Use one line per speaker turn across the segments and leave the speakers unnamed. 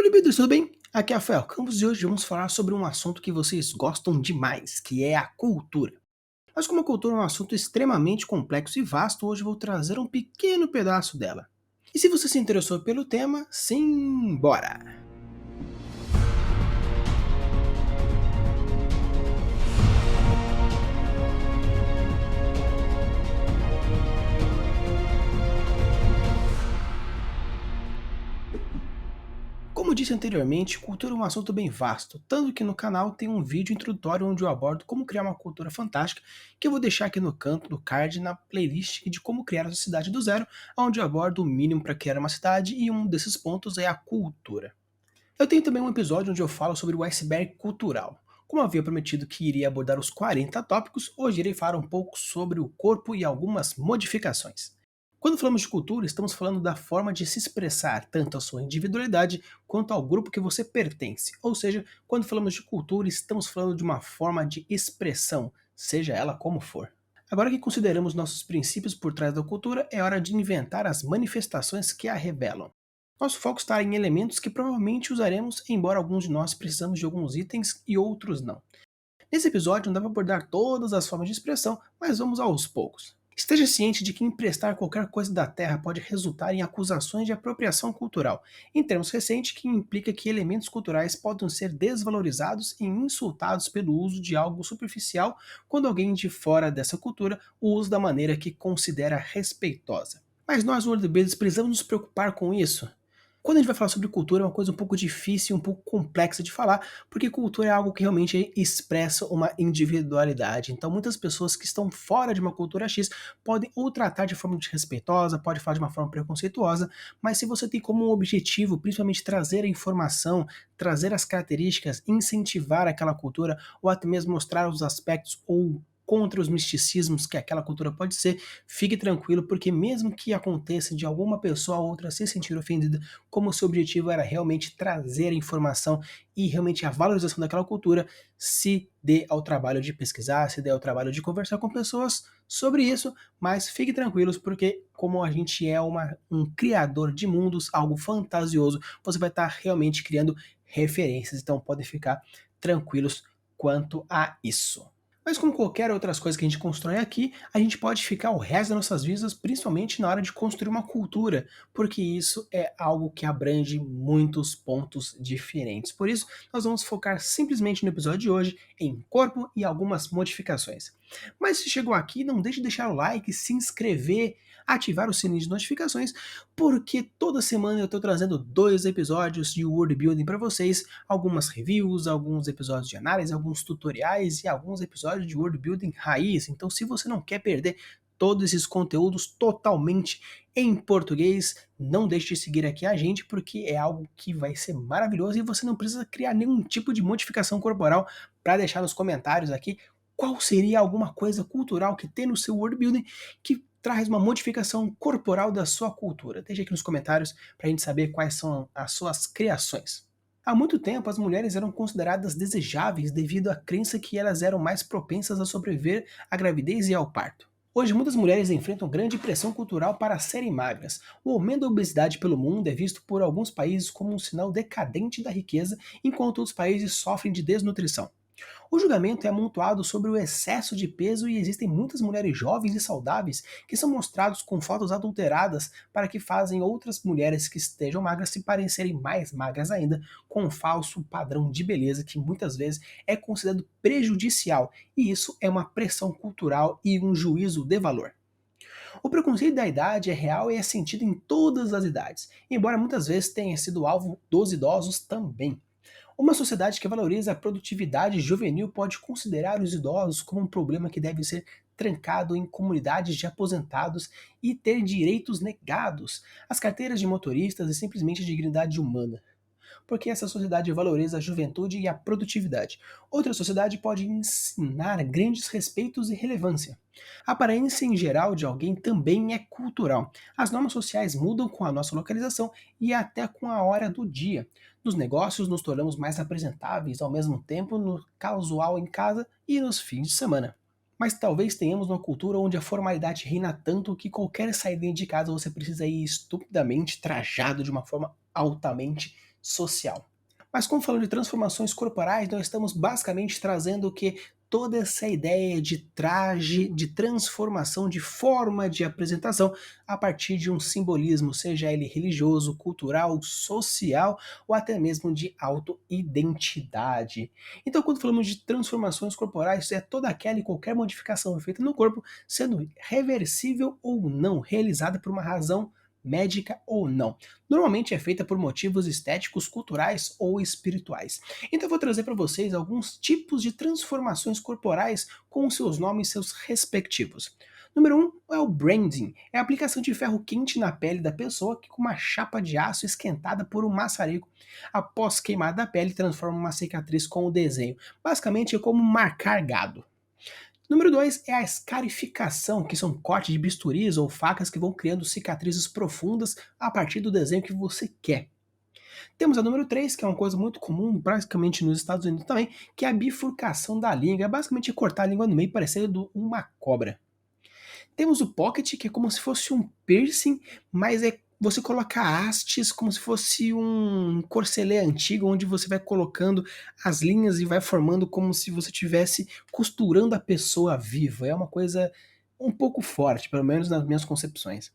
Bodybuilders, tudo bem? Aqui é Rafael Campos e hoje vamos falar sobre um assunto que vocês gostam demais, que é a cultura. Mas como a cultura é um assunto extremamente complexo e vasto, hoje vou trazer um pequeno pedaço dela. E se você se interessou pelo tema, simbora! Como disse anteriormente, cultura é um assunto bem vasto, tanto que no canal tem um vídeo introdutório onde eu abordo como criar uma cultura fantástica, que eu vou deixar aqui no canto do card na playlist de como criar a sua cidade do zero, onde eu abordo o mínimo para criar uma cidade e um desses pontos é a cultura. Eu tenho também um episódio onde eu falo sobre o iceberg cultural. Como eu havia prometido que iria abordar os 40 tópicos, hoje irei falar um pouco sobre o corpo e algumas modificações. Quando falamos de cultura, estamos falando da forma de se expressar tanto a sua individualidade quanto ao grupo que você pertence. Ou seja, quando falamos de cultura, estamos falando de uma forma de expressão, seja ela como for. Agora que consideramos nossos princípios por trás da cultura, é hora de inventar as manifestações que a revelam. Nosso foco está em elementos que provavelmente usaremos, embora alguns de nós precisamos de alguns itens e outros não. Nesse episódio não dá para abordar todas as formas de expressão, mas vamos aos poucos. Esteja ciente de que emprestar qualquer coisa da terra pode resultar em acusações de apropriação cultural, em termos recentes, que implica que elementos culturais podem ser desvalorizados e insultados pelo uso de algo superficial quando alguém de fora dessa cultura o usa da maneira que considera respeitosa. Mas nós, worldbuilders, precisamos nos preocupar com isso? Quando a gente vai falar sobre cultura, é uma coisa um pouco difícil, um pouco complexa de falar, porque cultura é algo que realmente expressa uma individualidade. Então, muitas pessoas que estão fora de uma cultura X podem ou tratar de forma desrespeitosa, pode falar de uma forma preconceituosa, mas se você tem como objetivo, principalmente, trazer a informação, trazer as características, incentivar aquela cultura, ou até mesmo mostrar os aspectos ou contra os misticismos que aquela cultura pode ser, fique tranquilo, porque mesmo que aconteça de alguma pessoa ou outra se sentir ofendida, como o seu objetivo era realmente trazer a informação e realmente a valorização daquela cultura, se dê ao trabalho de pesquisar, se dê ao trabalho de conversar com pessoas sobre isso, mas fiquem tranquilos, porque como a gente é um criador de mundos, algo fantasioso, você vai estar realmente criando referências, então podem ficar tranquilos quanto a isso. Mas como qualquer outras coisas que a gente constrói aqui, a gente pode ficar o resto das nossas vidas, principalmente na hora de construir uma cultura, porque isso é algo que abrange muitos pontos diferentes. Por isso, nós vamos focar simplesmente no episódio de hoje em corpo e algumas modificações. Mas se chegou aqui, não deixe de deixar o like, se inscrever, ativar o sininho de notificações, porque toda semana eu estou trazendo 2 episódios de World Building para vocês, algumas reviews, alguns episódios de análise, alguns tutoriais e alguns episódios de World Building raiz. Então, se você não quer perder todos esses conteúdos totalmente em português, não deixe de seguir aqui a gente, porque é algo que vai ser maravilhoso e você não precisa criar nenhum tipo de modificação corporal para deixar nos comentários aqui qual seria alguma coisa cultural que tem no seu world building que traz uma modificação corporal da sua cultura. Deixe aqui nos comentários para a gente saber quais são as suas criações. Há muito tempo, as mulheres eram consideradas desejáveis devido à crença que elas eram mais propensas a sobreviver à gravidez e ao parto. Hoje, muitas mulheres enfrentam grande pressão cultural para serem magras. O aumento da obesidade pelo mundo é visto por alguns países como um sinal decadente da riqueza, enquanto outros países sofrem de desnutrição. O julgamento é amontoado sobre o excesso de peso e existem muitas mulheres jovens e saudáveis que são mostrados com fotos adulteradas para que fazem outras mulheres que estejam magras se parecerem mais magras ainda, com um falso padrão de beleza que muitas vezes é considerado prejudicial, e isso é uma pressão cultural e um juízo de valor. O preconceito da idade é real e é sentido em todas as idades, embora muitas vezes tenha sido alvo dos idosos também. Uma sociedade que valoriza a produtividade juvenil pode considerar os idosos como um problema que deve ser trancado em comunidades de aposentados e ter direitos negados, as carteiras de motoristas e simplesmente a dignidade humana. Porque essa sociedade valoriza a juventude e a produtividade. Outra sociedade pode ensinar grandes respeitos e relevância. A aparência em geral de alguém também é cultural. As normas sociais mudam com a nossa localização e até com a hora do dia. Nos negócios nos tornamos mais apresentáveis, ao mesmo tempo no casual em casa e nos fins de semana. Mas talvez tenhamos uma cultura onde a formalidade reina tanto que qualquer saída de casa você precisa ir estupidamente trajado de uma forma altamente social. Mas como falando de transformações corporais, nós estamos basicamente trazendo o que toda essa ideia de traje, de transformação, de forma de apresentação a partir de um simbolismo, seja ele religioso, cultural, social ou até mesmo de autoidentidade. Então, quando falamos de transformações corporais, é toda aquela e qualquer modificação feita no corpo, sendo reversível ou não, realizada por uma razão médica ou não. Normalmente é feita por motivos estéticos, culturais ou espirituais. Então eu vou trazer para vocês alguns tipos de transformações corporais com seus nomes e seus respectivos. Número 1 é o branding, é a aplicação de ferro quente na pele da pessoa que com uma chapa de aço esquentada por um maçarico, após queimar da pele, transforma uma cicatriz com o desenho. Basicamente é como marcar gado. Número 2 é a escarificação, que são cortes de bisturis ou facas que vão criando cicatrizes profundas a partir do desenho que você quer. Temos a número 3, que é uma coisa muito comum, basicamente nos Estados Unidos também, que é a bifurcação da língua. É basicamente cortar a língua no meio, parecendo uma cobra. Temos o pocket, que é como se fosse um piercing, mas é você coloca hastes como se fosse um corcelê antigo, onde você vai colocando as linhas e vai formando como se você estivesse costurando a pessoa viva. É uma coisa um pouco forte, pelo menos nas minhas concepções.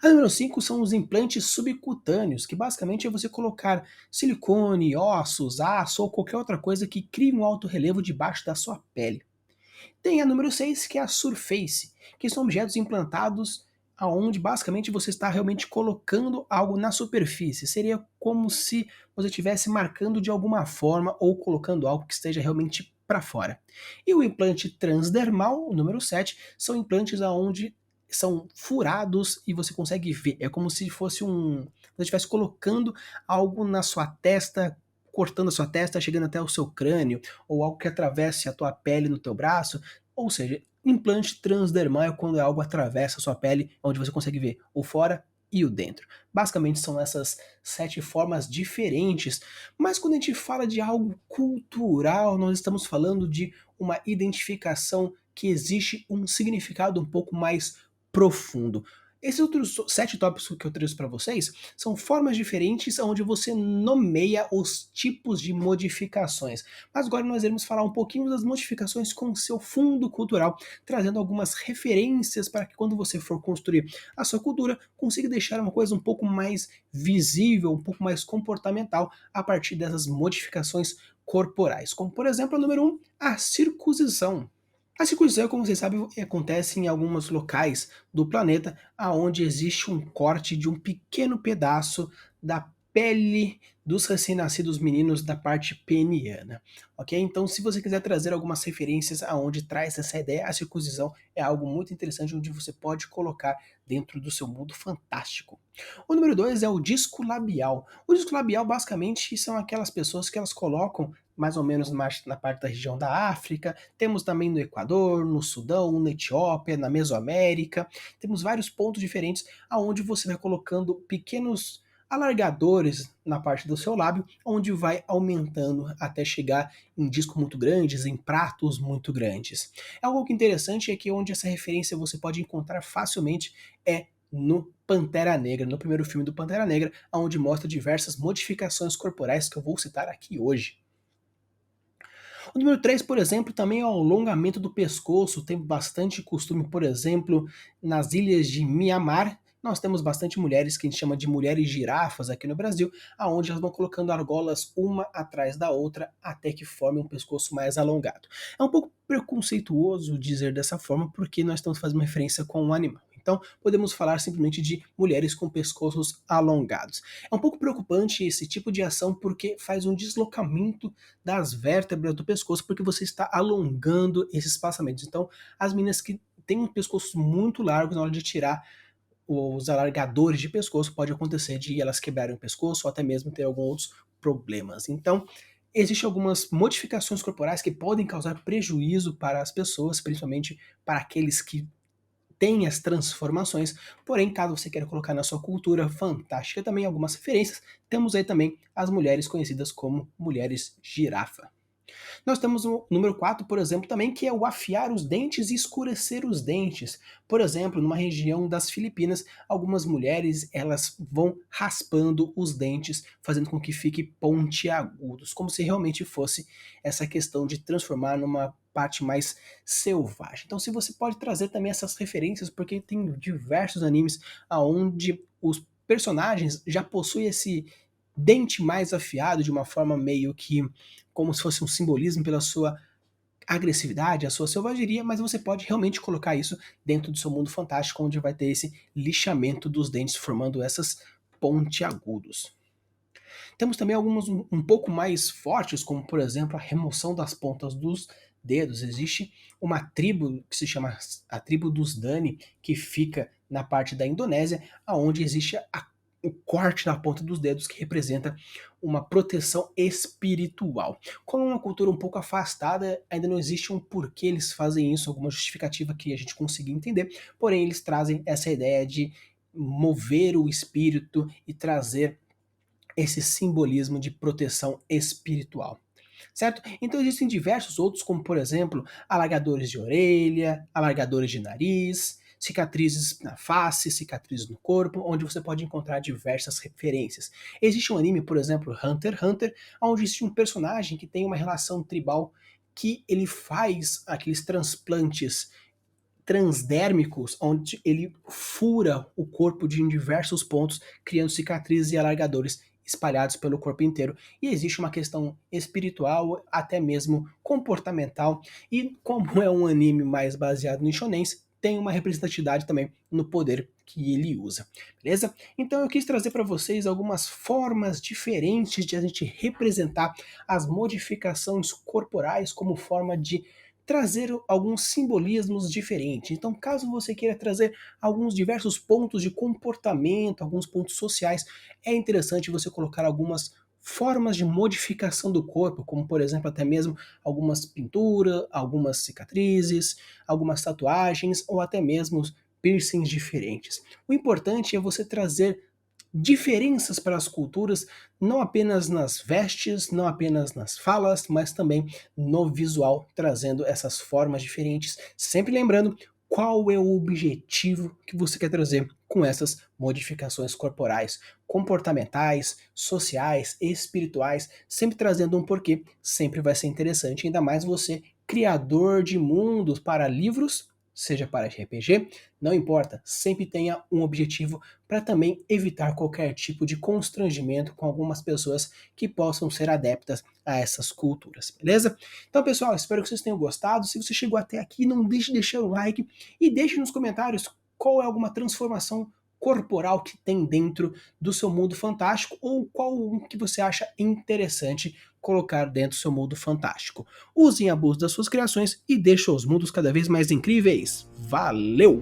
A número 5 são os implantes subcutâneos, que basicamente é você colocar silicone, ossos, aço ou qualquer outra coisa que crie um alto relevo debaixo da sua pele. Tem a número 6, que é a surface, que são objetos implantados aonde basicamente você está realmente colocando algo na superfície. Seria como se você estivesse marcando de alguma forma ou colocando algo que esteja realmente para fora. E o implante transdermal, o número 7, são implantes aonde são furados e você consegue ver. É como se fosse você estivesse colocando algo na sua testa, cortando a sua testa, chegando até o seu crânio, ou algo que atravesse a tua pele no teu braço, ou seja, implante transdermal é quando algo atravessa a sua pele, onde você consegue ver o fora e o dentro. Basicamente são essas 7 formas diferentes, mas quando a gente fala de algo cultural, nós estamos falando de uma identificação que existe um significado um pouco mais profundo. Esses outros 7 tópicos que eu trouxe para vocês são formas diferentes onde você nomeia os tipos de modificações. Mas agora nós iremos falar um pouquinho das modificações com seu fundo cultural, trazendo algumas referências para que quando você for construir a sua cultura, consiga deixar uma coisa um pouco mais visível, um pouco mais comportamental a partir dessas modificações corporais. Como por exemplo, a número 1, a circuncisão. A circuncisão, como vocês sabem, acontece em alguns locais do planeta aonde existe um corte de um pequeno pedaço da pele dos recém-nascidos meninos da parte peniana, ok? Então, se você quiser trazer algumas referências aonde traz essa ideia, a circuncisão é algo muito interessante onde você pode colocar dentro do seu mundo fantástico. O número 2 é o disco labial. O disco labial, basicamente, são aquelas pessoas que elas colocam mais ou menos na parte da região da África, temos também no Equador, no Sudão, na Etiópia, na Mesoamérica, temos vários pontos diferentes aonde você vai colocando pequenos alargadores na parte do seu lábio, onde vai aumentando até chegar em discos muito grandes, em pratos muito grandes. Algo que interessante é que onde essa referência você pode encontrar facilmente é no Pantera Negra, no primeiro filme do Pantera Negra, onde mostra diversas modificações corporais que eu vou citar aqui hoje. O número 3, por exemplo, também é o alongamento do pescoço. Tem bastante costume, por exemplo, nas ilhas de Mianmar. Nós temos bastante mulheres que a gente chama de mulheres girafas aqui no Brasil, aonde elas vão colocando argolas uma atrás da outra até que forme um pescoço mais alongado. É um pouco preconceituoso dizer dessa forma porque nós estamos fazendo uma referência com um animal. Então, podemos falar simplesmente de mulheres com pescoços alongados. É um pouco preocupante esse tipo de ação porque faz um deslocamento das vértebras do pescoço, porque você está alongando esses espaçamentos. Então, as meninas que têm um pescoço muito largo, na hora de tirar os alargadores de pescoço, pode acontecer de elas quebrarem o pescoço ou até mesmo ter alguns outros problemas. Então, existem algumas modificações corporais que podem causar prejuízo para as pessoas, principalmente para aqueles que têm as transformações, porém, caso você queira colocar na sua cultura fantástica também algumas referências, temos aí também as mulheres conhecidas como mulheres girafa. Nós temos o número 4, por exemplo, também, que é o afiar os dentes e escurecer os dentes. Por exemplo, numa região das Filipinas, algumas mulheres elas vão raspando os dentes, fazendo com que fiquem pontiagudos, como se realmente fosse essa questão de transformar numa parte mais selvagem. Então, se você pode trazer também essas referências, porque tem diversos animes aonde os personagens já possuem esse dente mais afiado de uma forma meio que como se fosse um simbolismo pela sua agressividade, a sua selvageria, mas você pode realmente colocar isso dentro do seu mundo fantástico, onde vai ter esse lixamento dos dentes, formando essas pontiagudos. Temos também alguns um pouco mais fortes, como por exemplo a remoção das pontas dos dedos. Existe uma tribo que se chama a tribo dos Dani, que fica na parte da Indonésia, aonde existe o corte na ponta dos dedos, que representa uma proteção espiritual. Como é uma cultura um pouco afastada, ainda não existe um porquê eles fazem isso, alguma justificativa que a gente consiga entender, porém eles trazem essa ideia de mover o espírito e trazer esse simbolismo de proteção espiritual, certo? Então existem diversos outros, como por exemplo, alargadores de orelha, alargadores de nariz, cicatrizes na face, cicatrizes no corpo, onde você pode encontrar diversas referências. Existe um anime, por exemplo, Hunter x Hunter, onde existe um personagem que tem uma relação tribal que ele faz aqueles transplantes transdérmicos, onde ele fura o corpo de em diversos pontos, criando cicatrizes e alargadores espalhados pelo corpo inteiro. E existe uma questão espiritual, até mesmo comportamental, e como é um anime mais baseado no shonens, tem uma representatividade também no poder que ele usa, beleza? Então eu quis trazer para vocês algumas formas diferentes de a gente representar as modificações corporais como forma de trazer alguns simbolismos diferentes. Então, caso você queira trazer alguns diversos pontos de comportamento, alguns pontos sociais, é interessante você colocar algumas formas de modificação do corpo, como por exemplo até mesmo algumas pinturas, algumas cicatrizes, algumas tatuagens ou até mesmo piercings diferentes. O importante é você trazer diferenças para as culturas, não apenas nas vestes, não apenas nas falas, mas também no visual, trazendo essas formas diferentes. Sempre lembrando qual é o objetivo que você quer trazer com essas modificações corporais, comportamentais, sociais, espirituais, sempre trazendo um porquê, sempre vai ser interessante, ainda mais você, criador de mundos para livros, seja para RPG, não importa, sempre tenha um objetivo para também evitar qualquer tipo de constrangimento com algumas pessoas que possam ser adeptas a essas culturas, beleza? Então, pessoal, espero que vocês tenham gostado. Se você chegou até aqui, não deixe de deixar o like e deixe nos comentários qual é alguma transformação corporal que tem dentro do seu mundo fantástico ou qual um que você acha interessante colocar dentro do seu mundo fantástico. Use em abuso das suas criações e deixe os mundos cada vez mais incríveis. Valeu!